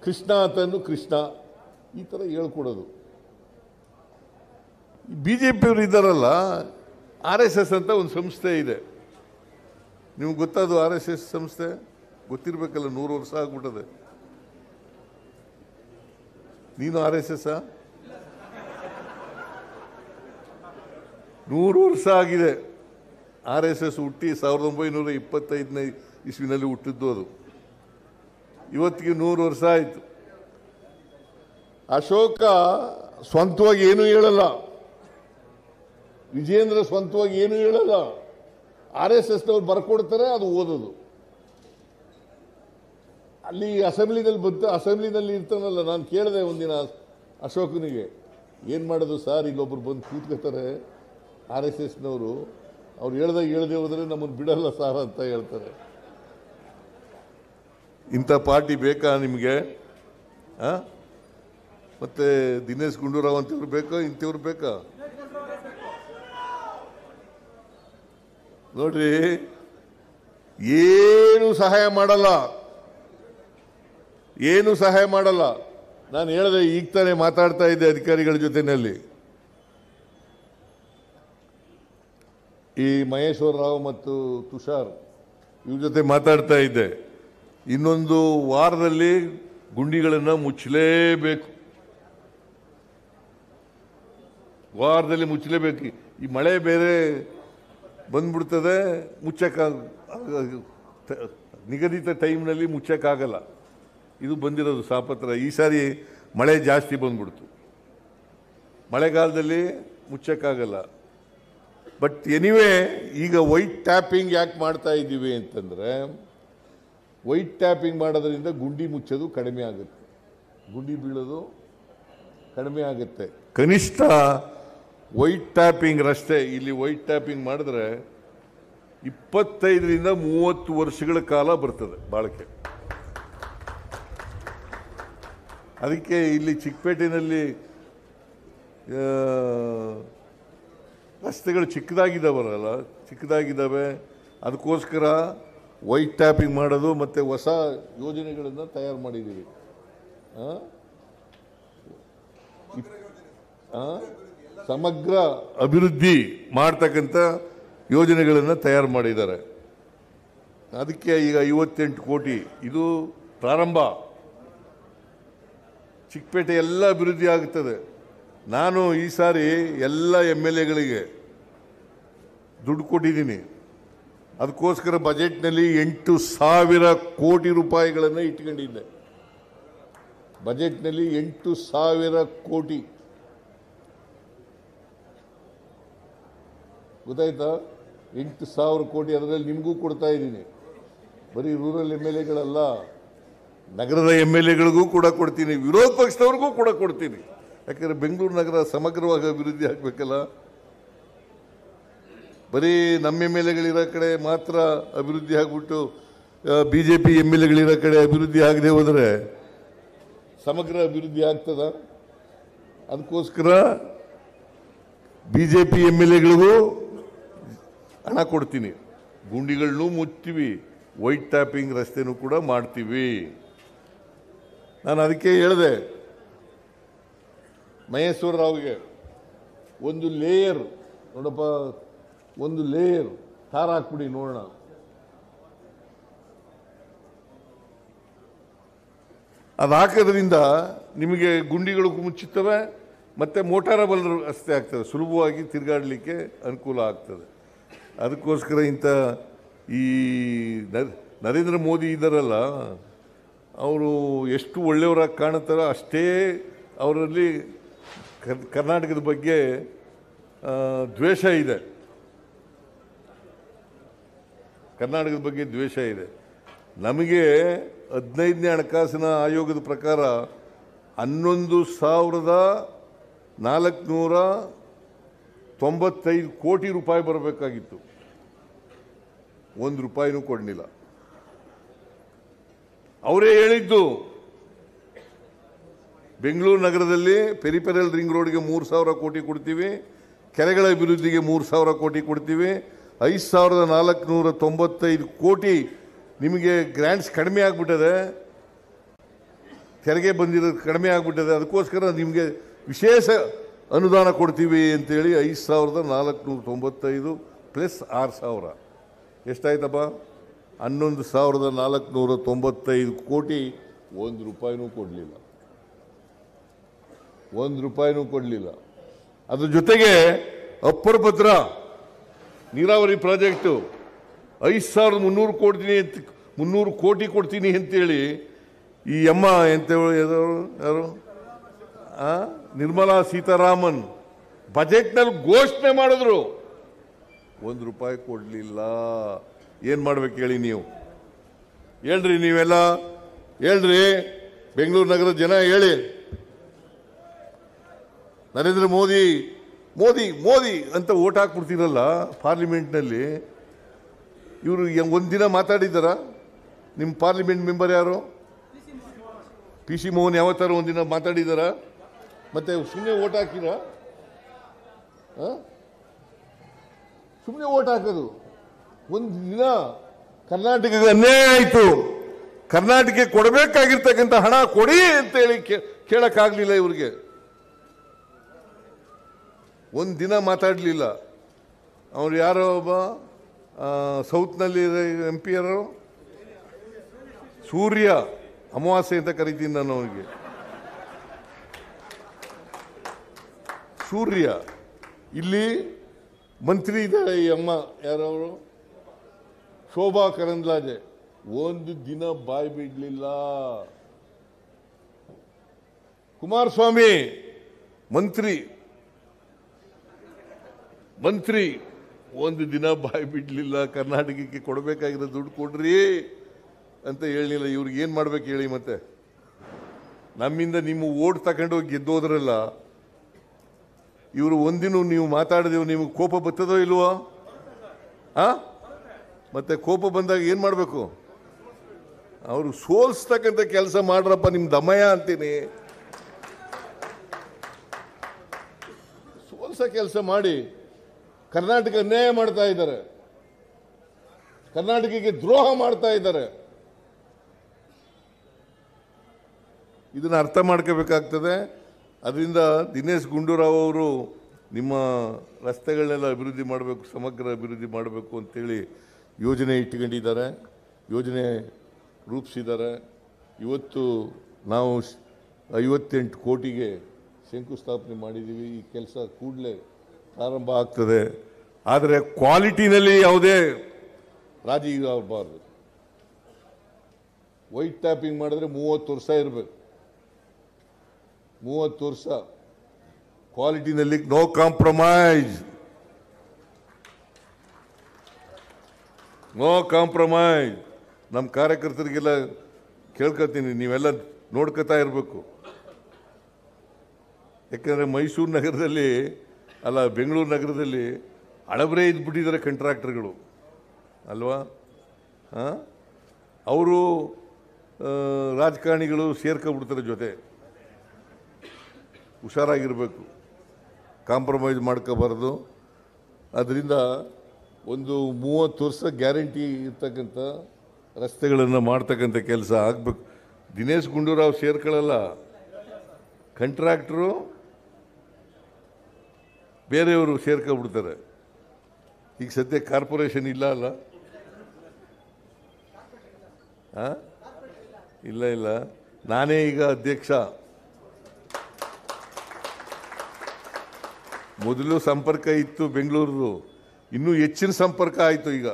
ಕೃಷ್ಣ ಅಂತನು ಕೃಷ್ಣ, ಈ ಥರ ಹೇಳ್ಕೊಡೋದು. BJಪಿಯವರು ಇದ್ದಾರಲ್ಲ, RSS ಅಂತ ಒಂದು ಸಂಸ್ಥೆ ಇದೆ. ನಿಮ್ಗೆ ಗೊತ್ತದು RSS ಸಂಸ್ಥೆ? ಗೊತ್ತಿರಬೇಕಲ್ಲ, 100 ವರ್ಷ ಆಗ್ಬಿಟ್ಟದೆ. ನೀನು RSS 100 ವರ್ಷ ಆಗಿದೆ. RSS ಹುಟ್ಟಿ 1925ನೇ ಇಸ್ವಿನಲ್ಲಿ ಹುಟ್ಟಿದ್ದು ಅದು. ಇವತ್ತಿಗೆ 100 ವರ್ಷ ಆಯಿತು. ಅಶೋಕ ಸ್ವಂತವಾಗಿ ಏನೂ ಹೇಳಲ್ಲ, ವಿಜೇಂದ್ರ ಸ್ವಂತವಾಗಿ ಏನೂ ಹೇಳಲ್ಲ. RSSನವ್ರು ಬರ್ಕೊಡ್ತಾರೆ, ಅದು ಓದೋದು. ಅಲ್ಲಿ ಅಸೆಂಬ್ಲಿನಲ್ಲಿ ಇರ್ತಾನಲ್ಲ, ನಾನು ಕೇಳಿದೆ ಒಂದಿನ ಅಶೋಕನಿಗೆ, ಏನು ಮಾಡೋದು ಸರ್, ಇಲ್ಲೊಬ್ರು ಬಂದು ಕೂತ್ಕೋತಾರೆ RSSನವರು, ಅವ್ರು ಹೇಳ್ದೆ ಹೋದ್ರೆ ನಮ್ಮನ್ನು ಬಿಡಲ್ಲ ಸರ್ ಅಂತ ಹೇಳ್ತಾರೆ. ಇಂಥ ಪಾರ್ಟಿ ಬೇಕಾ ನಿಮಗೆ? ಮತ್ತೆ ದಿನೇಶ್ ಗುಂಡೂರಾವ್ ಅಂತವ್ರು ಬೇಕಾ, ಇಂಥವ್ರು ಬೇಕಾ? ನೋಡ್ರಿ, ಏನು ಸಹಾಯ ಮಾಡಲ್ಲ. ನಾನು ಹೇಳಿದೆ, ಈಗ ತಾನೇ ಮಾತಾಡ್ತಾ ಇದ್ದೆ ಅಧಿಕಾರಿಗಳ ಜೊತೆನಲ್ಲಿ. ಈ ಮಹೇಶ್ವರ ರಾವ್ ಮತ್ತು ತುಷಾರ್ ಇವ್ರ ಜೊತೆ ಮಾತಾಡ್ತಾ ಇದ್ದೆ. ಇನ್ನೊಂದು ವಾರದಲ್ಲಿ ಗುಂಡಿಗಳನ್ನು ಮುಚ್ಚಲೇಬೇಕು. ಈ ಮಳೆ ಬೇರೆ ಬಂದ್ಬಿಡ್ತದೆ, ನಿಗದಿತ ಟೈಮ್ನಲ್ಲಿ ಮುಚ್ಚಕ್ಕಾಗಲ್ಲ. ಇದು ಬಂದಿರೋದು ಸಾಪತ್ರ. ಈ ಸಾರಿ ಮಳೆ ಜಾಸ್ತಿ ಬಂದ್ಬಿಡ್ತು, ಮಳೆಗಾಲದಲ್ಲಿ ಮುಚ್ಚಕ್ಕಾಗಲ್ಲ. ಬಟ್ ಎನಿವೇ, ಈಗ ವೈಟ್ ಟ್ಯಾಪಿಂಗ್ ಯಾಕೆ ಮಾಡ್ತಾ ಇದ್ದೀವಿ ಅಂತಂದರೆ, ವೈಟ್ ಟ್ಯಾಪಿಂಗ್ ಮಾಡೋದ್ರಿಂದ ಗುಂಡಿ ಮುಚ್ಚೋದು ಕಡಿಮೆ ಆಗುತ್ತೆ, ಗುಂಡಿ ಬೀಳೋದು ಕಡಿಮೆ ಆಗುತ್ತೆ. ಕನಿಷ್ಠ ವೈಟ್ ಟ್ಯಾಪಿಂಗ್ ರಸ್ತೆ ಇಲ್ಲಿ ವೈಟ್ ಟ್ಯಾಪಿಂಗ್ ಮಾಡಿದ್ರೆ 25ರಿಂದ 30 ವರ್ಷಗಳ ಕಾಲ ಬರ್ತದೆ ಬಾಳಿಕೆ. ಅದಕ್ಕೆ ಇಲ್ಲಿ ಚಿಕ್ಕಪೇಟೆಯಲ್ಲಿ ರಸ್ತೆಗಳು ಚಿಕ್ಕದಾಗಿದ್ದಾವೆ. ಅದಕ್ಕೋಸ್ಕರ ವೈಟ್ ಟ್ಯಾಪಿಂಗ್ ಮಾಡೋದು ಮತ್ತು ಹೊಸ ಯೋಜನೆಗಳನ್ನು ತಯಾರು ಮಾಡಿದ್ದೀವಿ. ಸಮಗ್ರ ಅಭಿವೃದ್ಧಿ ಮಾಡ್ತಕ್ಕಂಥ ಯೋಜನೆಗಳನ್ನು ತಯಾರು ಮಾಡಿದ್ದಾರೆ. ಅದಕ್ಕೆ ಈಗ 58 ಕೋಟಿ ಇದು ಪ್ರಾರಂಭ. ಚಿಕ್ಕಪೇಟೆ ಎಲ್ಲ ಅಭಿವೃದ್ಧಿ ಆಗುತ್ತದೆ. ನಾನು ಈ ಸಾರಿ ಎಲ್ಲ MLAಗಳಿಗೆ ದುಡ್ಡು ಕೊಟ್ಟಿದ್ದೀನಿ. ಅದಕ್ಕೋಸ್ಕರ ಬಜೆಟ್ನಲ್ಲಿ 8,000 ಕೋಟಿ ರೂಪಾಯಿಗಳನ್ನು ಇಟ್ಕೊಂಡಿದ್ದೆ. ಬಜೆಟ್ನಲ್ಲಿ 8,000 ಕೋಟಿ, ಗೊತ್ತಾಯ್ತಾ? 8,000 ಕೋಟಿ. ಅದರಲ್ಲಿ ನಿಮಗೂ ಕೊಡ್ತಾ ಇದ್ದೀನಿ. ಬರೀ ರೂರಲ್ MLAಗಳಲ್ಲ, ನಗರದ MLAಗಳಿಗೂ ಕೂಡ ಕೊಡ್ತೀನಿ, ವಿರೋಧ ಪಕ್ಷದವ್ರಿಗೂ ಕೂಡ ಕೊಡ್ತೀನಿ. ಯಾಕಂದರೆ ಬೆಂಗಳೂರು ನಗರ ಸಮಗ್ರವಾಗಿ ಅಭಿವೃದ್ಧಿ ಆಗಬೇಕಲ್ಲ. ಬರೀ ನಮ್ಮ MLAಗಳಿರೋ ಕಡೆ ಮಾತ್ರ ಅಭಿವೃದ್ಧಿ ಆಗಿಬಿಟ್ಟು BJP MLAಗಳಿರೋ ಕಡೆ ಅಭಿವೃದ್ಧಿ ಆಗದೆ ಹೋದರೆ ಸಮಗ್ರ ಅಭಿವೃದ್ಧಿ ಆಗ್ತದ? ಅದಕ್ಕೋಸ್ಕರ BJP MLAಗಳಿಗೂ ಹಣ ಕೊಡ್ತೀನಿ, ಗುಂಡಿಗಳನ್ನೂ ಮುಚ್ತೀವಿ, ವೈಟ್ ಟ್ಯಾಪಿಂಗ್ ರಸ್ತೆನೂ ಕೂಡ ಮಾಡ್ತೀವಿ. ನಾನು ಅದಕ್ಕೆ ಹೇಳಿದೆ ಮಹೇಶ್ವರ ರಾವ್ಗೆ, ಒಂದು ಲೇಯರ್ ನೋಡಪ್ಪ, ಒಂದು ಲೇಯರ್ ತಾರ ಹಾಕ್ಬಿಡಿ ನೋಡೋಣ. ಅದು ಹಾಕೋದ್ರಿಂದ ನಿಮಗೆ ಗುಂಡಿಗಳು ಮುಚ್ಚುತ್ತವೆ ಮತ್ತು ಮೋಟಾರಬಲ್ ರಸ್ತೆ ಆಗ್ತದೆ, ಸುಲಭವಾಗಿ ತಿರುಗಾಡಲಿಕ್ಕೆ ಅನುಕೂಲ ಆಗ್ತದೆ. ಅದಕ್ಕೋಸ್ಕರ ಈ ನರೇಂದ್ರ ಮೋದಿ ಇದ್ದಾರಲ್ಲ, ಅವರು ಎಷ್ಟು ಒಳ್ಳೆಯವರಾಗಿ ಕಾಣುತ್ತಾರೋ ಅಷ್ಟೇ ಅವರಲ್ಲಿ ಕರ್ನಾಟಕದ ಬಗ್ಗೆ ದ್ವೇಷ ಇದೆ, ಕರ್ನಾಟಕದ ಬಗ್ಗೆ ದ್ವೇಷ ಇದೆ. ನಮಗೆ 15ನೇ ಹಣಕಾಸಿನ ಆಯೋಗದ ಪ್ರಕಾರ 11,495 ಕೋಟಿ ರೂಪಾಯಿ ಬರಬೇಕಾಗಿತ್ತು, 1 ರೂಪಾಯಿನೂ ಕೊಡಲಿಲ್ಲ. ಅವರೇ ಹೇಳಿದ್ದು ಬೆಂಗಳೂರು ನಗರದಲ್ಲಿ ಪೆರಿಫೆರಲ್ ರಿಂಗ್ ರೋಡ್ಗೆ 3,000 ಕೋಟಿ ಕೊಡ್ತೀವಿ, ಕೆರೆಗಳ ಅಭಿವೃದ್ಧಿಗೆ 3,000 ಕೋಟಿ ಕೊಡ್ತೀವಿ, 5,495 ಕೋಟಿ ನಿಮಗೆ ಗ್ರ್ಯಾಂಟ್ಸ್ ಕಡಿಮೆ ಆಗಿಬಿಟ್ಟದೆ, ತೆರಿಗೆ ಬಂದಿರೋದು ಕಡಿಮೆ ಆಗಿಬಿಟ್ಟದೆ, ಅದಕ್ಕೋಸ್ಕರ ನಿಮಗೆ ವಿಶೇಷ ಅನುದಾನ ಕೊಡ್ತೀವಿ ಅಂತೇಳಿ 5,495 ಪ್ಲಸ್ 6,000 ಎಷ್ಟಾಯ್ತಪ್ಪ? 11,495 ಕೋಟಿ. 1 ರೂಪಾಯಿನೂ ಕೊಡಲಿಲ್ಲ, 1 ರೂಪಾಯಿನೂ ಕೊಡಲಿಲ್ಲ. ಅದ್ರ ಜೊತೆಗೆ ಅಪ್ಪರ್ ಭದ್ರಾ ನೀರಾವರಿ ಪ್ರಾಜೆಕ್ಟು 5,300 ಕೊಡ್ತೀನಿ ಅಂತ 300 ಕೋಟಿ ಕೊಡ್ತೀನಿ ಅಂತೇಳಿ ಈ ಅಮ್ಮ ಎಂತ ಯಾರು ನಿರ್ಮಲಾ ಸೀತಾರಾಮನ್ ಬಜೆಟ್ನಲ್ಲಿ ಘೋಷಣೆ ಮಾಡಿದ್ರು, 1 ರೂಪಾಯಿ ಕೊಡಲಿಲ್ಲ. ಏನು ಮಾಡ್ಬೇಕು ಹೇಳಿ ನೀವು? ಹೇಳ್ರಿ, ನೀವೆಲ್ಲ ಹೇಳ್ರಿ, ಬೆಂಗಳೂರು ನಗರದ ಜನ ಹೇಳಿ. ನರೇಂದ್ರ ಮೋದಿ ಮೋದಿ ಮೋದಿ ಅಂತ ಓಟ್ ಹಾಕ್ಬಿಡ್ತೀರಲ್ಲ ಪಾರ್ಲಿಮೆಂಟ್ನಲ್ಲಿ. ಇವರು ಒಂದಿನ ಮಾತಾಡಿದ್ದಾರ? ನಿಮ್ಮ ಪಾರ್ಲಿಮೆಂಟ್ ಮೆಂಬರ್ ಯಾರು? PC ಮೋಹನ್ ಯಾವತ್ತಾರು ಒಂದಿನ ಮಾತಾಡಿದಾರ? ಮತ್ತೆ ಸುಮ್ಮನೆ ಓಟ್ ಹಾಕಿರ? ಸುಮ್ಮನೆ ಓಟ್ ಹಾಕೋದು. ಒಂದು ದಿನ ಕರ್ನಾಟಕಕ್ಕೆ ಅನ್ಯಾಯ ಆಯಿತು, ಕರ್ನಾಟಕಕ್ಕೆ ಕೊಡಬೇಕಾಗಿರ್ತಕ್ಕಂಥ ಹಣ ಕೊಡಿ ಅಂತೇಳಿ ಕೇಳಕ್ಕಾಗಲಿಲ್ಲ ಇವ್ರಿಗೆ. ಒಂದು ದಿನ ಮಾತಾಡಲಿಲ್ಲ. ಅವ್ರು ಯಾರೋ ಒಬ್ಬ ಸೌತ್ನಲ್ಲಿ MP ಯಾರು, ಸೂರ್ಯ ಅಮಾವಾಸ್ಯೆ ಅಂತ ಕರಿತೀನಿ ನಾನು ಅವನಿಗೆ. ಸೂರ್ಯ ಇಲ್ಲಿ ಮಂತ್ರಿ ಇದ್ದಾರೆ, ಈ ಅಮ್ಮ ಯಾರವರು, ಶೋಭಾ ಕರಂದ್ಲಾಜೆ, ಒಂದು ದಿನ ಬಾಯಿ ಬಿಡಲಿಲ್ಲ. ಕುಮಾರಸ್ವಾಮಿ ಮಂತ್ರಿ ಒಂದು ದಿನ ಬಾಯಿ ಬಿಡಲಿಲ್ಲ. ಕರ್ನಾಟಕಕ್ಕೆ ಕೊಡಬೇಕಾಗಿರೋ ದುಡ್ಡು ಕೊಡ್ರಿ ಅಂತ ಹೇಳಲಿಲ್ಲ. ಇವ್ರಿಗೆ ಏನು ಮಾಡ್ಬೇಕು ಹೇಳಿ? ಮತ್ತೆ ನಮ್ಮಿಂದ ನಿಮ್ಮ ಓಟ್ ತಗೊಂಡೋಗಿ ಗೆದ್ದೋದ್ರಲ್ಲ, ಇವರು ಒಂದಿನ ನೀವು ಮಾತಾಡಿದೆವು, ನಿಮಗೆ ಕೋಪ ಬರ್ತದೋ ಇಲ್ವೋ? ಮತ್ತೆ ಕೋಪ ಬಂದಾಗ ಏನು ಮಾಡಬೇಕು? ಅವರು ಸೋಲ್ಸ್ತಕ್ಕಂಥ ಕೆಲಸ ಮಾಡ್ರಪ್ಪ, ನಿಮ್ಮ ದಮಯ ಅಂತೀನಿ. ಸೋಲ್ಸ ಕೆಲಸ ಮಾಡಿ. ಕರ್ನಾಟಕ ಅನ್ಯಾಯ ಮಾಡ್ತಾ ಇದ್ದಾರೆ, ಕರ್ನಾಟಕಕ್ಕೆ ದ್ರೋಹ ಮಾಡ್ತಾ ಇದ್ದಾರೆ. ಇದನ್ನ ಅರ್ಥ ಮಾಡ್ಕೋಬೇಕಾಗ್ತದೆ. ಅದರಿಂದ ದಿನೇಶ್ ಗುಂಡೂರಾವ್ ಅವರು ನಿಮ್ಮ ರಸ್ತೆಗಳನ್ನೆಲ್ಲ ಅಭಿವೃದ್ಧಿ ಮಾಡಬೇಕು, ಸಮಗ್ರ ಅಭಿವೃದ್ಧಿ ಮಾಡಬೇಕು ಅಂತೇಳಿ ಯೋಜನೆ ಇಟ್ಕೊಂಡಿದ್ದಾರೆ, ಯೋಜನೆ ರೂಪಿಸಿದ್ದಾರೆ. ಇವತ್ತು ನಾವು 58 ಕೋಟಿಗೆ ಶಂಕುಸ್ಥಾಪನೆ ಮಾಡಿದ್ದೀವಿ. ಈ ಕೆಲಸ ಕೂಡಲೇ ಪ್ರಾರಂಭ ಆಗ್ತದೆ. ಆದರೆ ಕ್ವಾಲಿಟಿನಲ್ಲಿ ಯಾವುದೇ ರಾಜಿ ಆಗಬಾರ್ದು. ವೈಟ್ ಟ್ಯಾಪಿಂಗ್ ಮಾಡಿದ್ರೆ 30 ವರ್ಷ ಇರಬೇಕು, 30 ವರ್ಷ. ಕ್ವಾಲಿಟಿನಲ್ಲಿ ನೋ ಕಾಂಪ್ರಮೈಸ್, ನೋ ಕಾಂಪ್ರಮೈಸ್. ನಮ್ಮ ಕಾರ್ಯಕರ್ತರಿಗೆಲ್ಲ ಕೇಳ್ಕೊತೀನಿ, ನೀವೆಲ್ಲ ನೋಡ್ಕೊತಾ ಇರಬೇಕು. ಯಾಕಂದರೆ ಮೈಸೂರು ನಗರದಲ್ಲಿ ಅಲ್ಲ, ಬೆಂಗಳೂರು ನಗರದಲ್ಲಿ ಹಳಬರೇ ಇದ್ಬಿಟ್ಟಿದ್ದಾರೆ ಕಾಂಟ್ರಾಕ್ಟರ್ಗಳು ಅಲ್ವಾ? ಅವರು ರಾಜಕಾರಣಿಗಳು ಸೇರ್ಕೊಬಿಡ್ತಾರೆ ಜೊತೆ. ಹುಷಾರಾಗಿರಬೇಕು, ಕಾಂಪ್ರಮೈಸ್ ಮಾಡ್ಕೋಬಾರ್ದು. ಅದರಿಂದ ಒಂದು 30 ವರ್ಷ ಗ್ಯಾರಂಟಿ ಇರ್ತಕ್ಕಂಥ ರಸ್ತೆಗಳನ್ನು ಮಾಡ್ತಕ್ಕಂಥ ಕೆಲಸ ಆಗಬೇಕು. ದಿನೇಶ್ ಗುಂಡೂರಾವ್ ಸೇರ್ಕೊಳ್ಳಲ್ಲ, ಕಾಂಟ್ರಾಕ್ಟ್ರು ಬೇರೆಯವರು ಸೇರ್ಕೊಬಿಡ್ತಾರೆ. ಈಗ ಸದ್ಯ ಕಾರ್ಪೊರೇಷನ್ ಇಲ್ಲ ಅಲ್ಲ? ಇಲ್ಲ, ನಾನೇ ಈಗ ಅಧ್ಯಕ್ಷ. ಮೊದಲು ಸಂಪರ್ಕ ಇತ್ತು ಬೆಂಗಳೂರು, ಇನ್ನೂ ಹೆಚ್ಚಿನ ಸಂಪರ್ಕ ಆಯಿತು ಈಗ.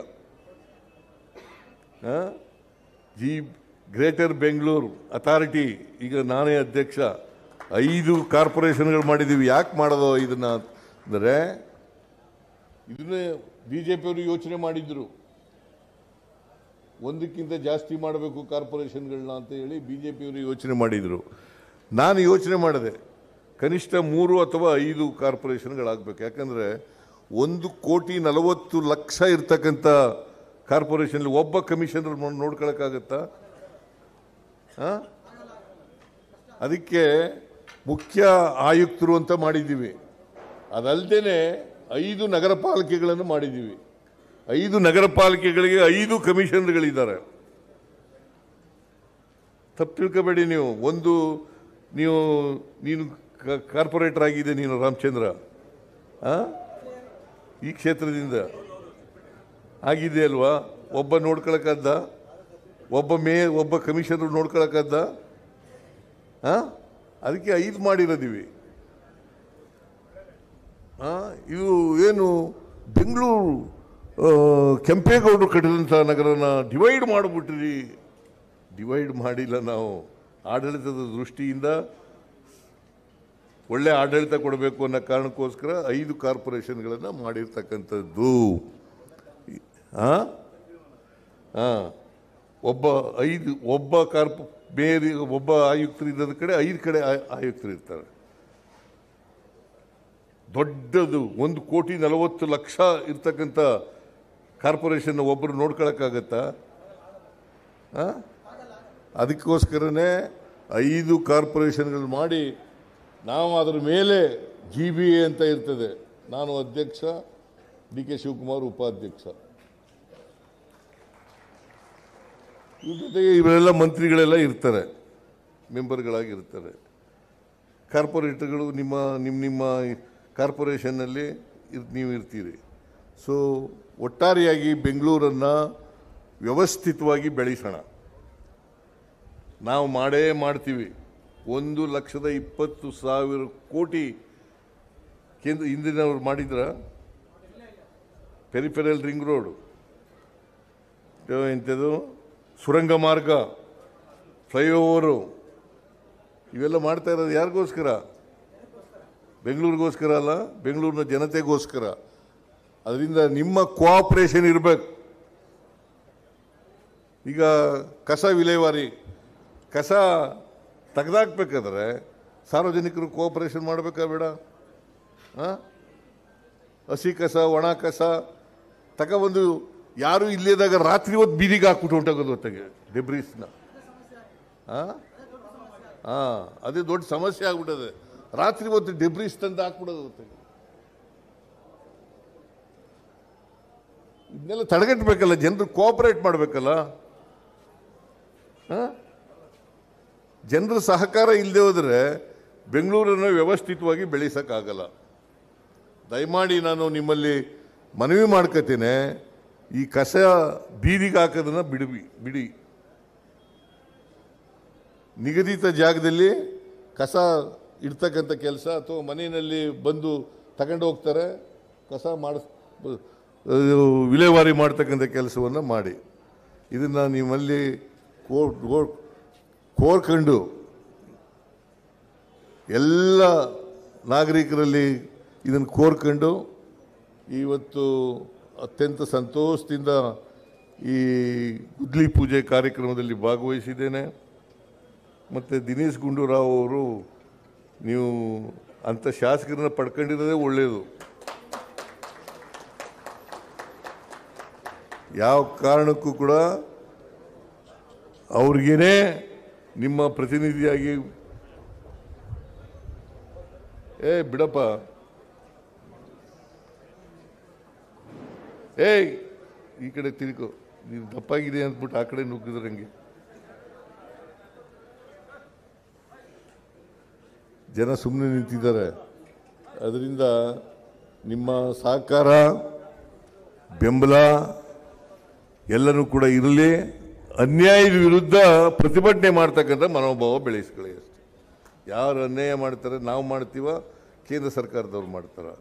ಗ್ರೇಟರ್ ಬೆಂಗಳೂರು ಅಥಾರಿಟಿ ಈಗ ನಾನೇ ಅಧ್ಯಕ್ಷ. 5 ಕಾರ್ಪೊರೇಷನ್ಗಳು ಮಾಡಿದ್ದೀವಿ. ಯಾಕೆ ಮಾಡೋದು ಇದನ್ನ ಅಂದರೆ ಇದನ್ನೇ ಬಿಜೆಪಿಯವರು ಯೋಚನೆ ಮಾಡಿದ್ರು, ಒಂದಕ್ಕಿಂತ ಜಾಸ್ತಿ ಮಾಡಬೇಕು ಕಾರ್ಪೊರೇಷನ್ಗಳನ್ನ ಅಂತ ಹೇಳಿ ಬಿಜೆಪಿಯವರು ಯೋಚನೆ ಮಾಡಿದರು. ನಾನು ಯೋಚನೆ ಮಾಡಿದೆ, ಕನಿಷ್ಠ 3 ಅಥವಾ 5 ಕಾರ್ಪೊರೇಷನ್ಗಳಾಗಬೇಕು. ಯಾಕಂದರೆ 1,40,00,000 ಇರ್ತಕ್ಕಂಥ ಕಾರ್ಪೊರೇಷನ್ ಒಬ್ಬ ಕಮಿಷನರ್ ನೋಡ್ಕೊಳಕ್ಕಾಗತ್ತಾ? ಅದಕ್ಕೆ ಮುಖ್ಯ ಆಯುಕ್ತರು ಅಂತ ಮಾಡಿದ್ದೀವಿ. ಅದಲ್ಲದೆ 5 ನಗರ ಪಾಲಿಕೆಗಳನ್ನು ಮಾಡಿದ್ದೀವಿ. 5 ನಗರ ಪಾಲಿಕೆಗಳಿಗೆ 5 ಕಮಿಷನರ್ಗಳಿದ್ದಾರೆ. ತಪ್ಪು ತಿಳ್ಕೊಬೇಡಿ ನೀವು. ನೀನು ಕಾರ್ಪೊರೇಟರ್ ಆಗಿದೆ, ನೀನು ರಾಮಚಂದ್ರ ಈ ಕ್ಷೇತ್ರದಿಂದ ಆಗಿದೆ ಅಲ್ವಾ? ಒಬ್ಬ ನೋಡ್ಕೊಳಕ್ಕಾದ್ದ? ಒಬ್ಬ ಕಮಿಷನರ್ ನೋಡ್ಕೊಳಕ್ಕಾದ್ದ? ಅದಕ್ಕೆ 5 ಮಾಡಿರೋದಿವಿ. ಇದು ಏನು ಬೆಂಗಳೂರು ಕೆಂಪೇಗೌಡರು ಕಟ್ಟಿದಂಥ ನಗರನ ಡಿವೈಡ್ ಮಾಡಿಬಿಟ್ರಿ. ಡಿವೈಡ್ ಮಾಡಿಲ್ಲ ನಾವು. ಆಡಳಿತದ ದೃಷ್ಟಿಯಿಂದ ಒಳ್ಳೆ ಆಡಳಿತ ಕೊಡಬೇಕು ಅನ್ನೋ ಕಾರಣಕ್ಕೋಸ್ಕರ 5 ಕಾರ್ಪೊರೇಷನ್ಗಳನ್ನು ಮಾಡಿರ್ತಕ್ಕಂಥದ್ದು. ಒಬ್ಬ ಆಯುಕ್ತರು ಇದ್ದದ ಕಡೆ 5 ಕಡೆ ಆಯುಕ್ತರು ಇರ್ತಾರೆ. ದೊಡ್ಡದು 1,40,00,000 ಇರ್ತಕ್ಕಂಥ ಕಾರ್ಪೊರೇಷನ್ ಒಬ್ಬರು ನೋಡ್ಕೊಳಕ್ಕಾಗತ್ತಾ? ಅದಕ್ಕೋಸ್ಕರನೇ 5 ಕಾರ್ಪೊರೇಷನ್ಗಳು ಮಾಡಿ ನಾವು ಅದರ ಮೇಲೆ GBA ಅಂತ ಇರ್ತದೆ. ನಾನು ಅಧ್ಯಕ್ಷ, DK ಶಿವಕುಮಾರ್ ಉಪಾಧ್ಯಕ್ಷ. ಇವ್ರ ಜೊತೆಗೆ ಇವರೆಲ್ಲ ಮಂತ್ರಿಗಳೆಲ್ಲ ಇರ್ತಾರೆ, ಮೆಂಬರ್ಗಳಾಗಿರ್ತಾರೆ. ಕಾರ್ಪೊರೇಟರ್ಗಳು ನಿಮ್ಮ ಕಾರ್ಪೊರೇಷನ್ನಲ್ಲಿ ನೀವು ಇರ್ತೀರಿ. ಸೊ ಒಟ್ಟಾರೆಯಾಗಿ ಬೆಂಗಳೂರನ್ನು ವ್ಯವಸ್ಥಿತವಾಗಿ ಬೆಳೆಸೋಣ. ನಾವು ಮಾಡ್ತೀವಿ. 1,20,000 ಕೋಟಿ ಕೇಂದ್ರ ಹಿಂದಿನವ್ರು ಮಾಡಿದ್ರ. ಪೆರಿಫೆರಲ್ ರಿಂಗ್ ರೋಡ್, ಎಂಥದ್ದು ಸುರಂಗ ಮಾರ್ಗ, ಫ್ಲೈಓವರು, ಇವೆಲ್ಲ ಮಾಡ್ತಾ ಇರೋದು ಯಾರಿಗೋಸ್ಕರ? ಬೆಂಗಳೂರಿಗೋಸ್ಕರ ಅಲ್ಲ, ಬೆಂಗಳೂರಿನ ಜನತೆಗೋಸ್ಕರ. ಅದರಿಂದ ನಿಮ್ಮ ಕೋಆಪರೇಷನ್ ಇರಬೇಕು. ಈಗ ಕಸ ವಿಲೇವಾರಿ, ಕಸ ತೆಗೆದಾಕ್ಬೇಕಾದ್ರೆ ಸಾರ್ವಜನಿಕರು ಕೋಆಪರೇಷನ್ ಮಾಡಬೇಕಾ ಬೇಡ? ಹಸಿ ಕಸ, ಒಣ ಕಸ ತಗೊಬಂದು ಯಾರು ಇಲ್ಲಿದ್ದಾಗ ರಾತ್ರಿ ಹೊತ್ತು ಬೀದಿಗೆ ಹಾಕ್ಬಿಟ್ಟು ಹೊಂಟೋಗೋದು ಹೊತ್ತಿಗೆ ಡೆಬ್ರೀಸ್ನ. ಅದೇ ದೊಡ್ಡ ಸಮಸ್ಯೆ ಆಗ್ಬಿಟ್ಟದೆ. ರಾತ್ರಿ ಹೊತ್ತು ಡೆಬ್ರೀಸ್ ತಂದು ಹಾಕ್ಬಿಡೋದು ಹೊತ್ತಿಗೆ. ಇದನ್ನೆಲ್ಲ ತಡೆಗಟ್ಟಬೇಕಲ್ಲ, ಜನರು ಕೋಆಪರೇಟ್ ಮಾಡಬೇಕಲ್ಲ. ಜನರ ಸಹಕಾರ ಇಲ್ಲದೆ ಹೋದರೆ ಬೆಂಗಳೂರನ್ನು ವ್ಯವಸ್ಥಿತವಾಗಿ ಬೆಳೆಸೋಕ್ಕಾಗಲ್ಲ. ದಯಮಾಡಿ ನಾನು ನಿಮ್ಮಲ್ಲಿ ಮನವಿ ಮಾಡ್ಕೋತೇನೆ, ಈ ಕಸ ಬೀದಿಗೆ ಹಾಕೋದನ್ನು ಬಿಡಿ. ನಿಗದಿತ ಜಾಗದಲ್ಲಿ ಕಸ ಇಡ್ತಕ್ಕಂಥ ಕೆಲಸ, ಅಥವಾ ಮನೆಯಲ್ಲಿ ಬಂದು ತಗೊಂಡು ಹೋಗ್ತಾರೆ ಕಸ ವಿಲೇವಾರಿ ಮಾಡ್ತಕ್ಕಂಥ ಕೆಲಸವನ್ನು ಮಾಡಿ. ಇದನ್ನು ನಿಮ್ಮಲ್ಲಿ ಕೋರ್ಕೊಂಡು ಎಲ್ಲ ನಾಗರಿಕರಲ್ಲಿ ಇದನ್ನು ಕೋರ್ಕೊಂಡು ಇವತ್ತು ಅತ್ಯಂತ ಸಂತೋಷದಿಂದ ಈ ಗುದ್ಲಿ ಪೂಜೆ ಕಾರ್ಯಕ್ರಮದಲ್ಲಿ ಭಾಗವಹಿಸಿದ್ದೇನೆ. ಮತ್ತು ದಿನೇಶ್ ಗುಂಡೂರಾವ್ ಅವರು, ನೀವು ಅಂಥ ಶಾಸಕರನ್ನ ಪಡ್ಕೊಂಡಿರೋದೇ ಒಳ್ಳೆಯದು. ಯಾವ ಕಾರಣಕ್ಕೂ ಕೂಡ ಅವ್ರಿಗೇನೆ ನಿಮ್ಮ ಪ್ರತಿನಿಧಿಯಾಗಿ ಬಿಡಪ್ಪ, ಈ ಕಡೆ ತಿರ್ಕೋ, ನೀವು ತಪ್ಪಾಗಿದೆ ಅಂದ್ಬಿಟ್ಟು ಆ ಕಡೆ ನುಗ್ಗಿದ್ರೆ ಹಂಗೆ ಜನ ಸುಮ್ಮನೆ ನಿಂತಿದ್ದಾರೆ. ಅದರಿಂದ ನಿಮ್ಮ ಸಹಕಾರ, ಬೆಂಬಲ ಎಲ್ಲನೂ ಕೂಡ ಇರಲಿ. ಅನ್ಯಾಯದ ವಿರುದ್ಧ ಪ್ರತಿಭಟನೆ ಮಾಡ್ತಕ್ಕಂಥ ಮನೋಭಾವ ಬೆಳೆಸ್ಕೊಳ್ಳಿ ಅಷ್ಟೇ. ಯಾರು ಅನ್ಯಾಯ ಮಾಡ್ತಾರೆ, ನಾವು ಮಾಡ್ತೀವ, ಕೇಂದ್ರ ಸರ್ಕಾರದವ್ರು ಮಾಡ್ತಾರೆ.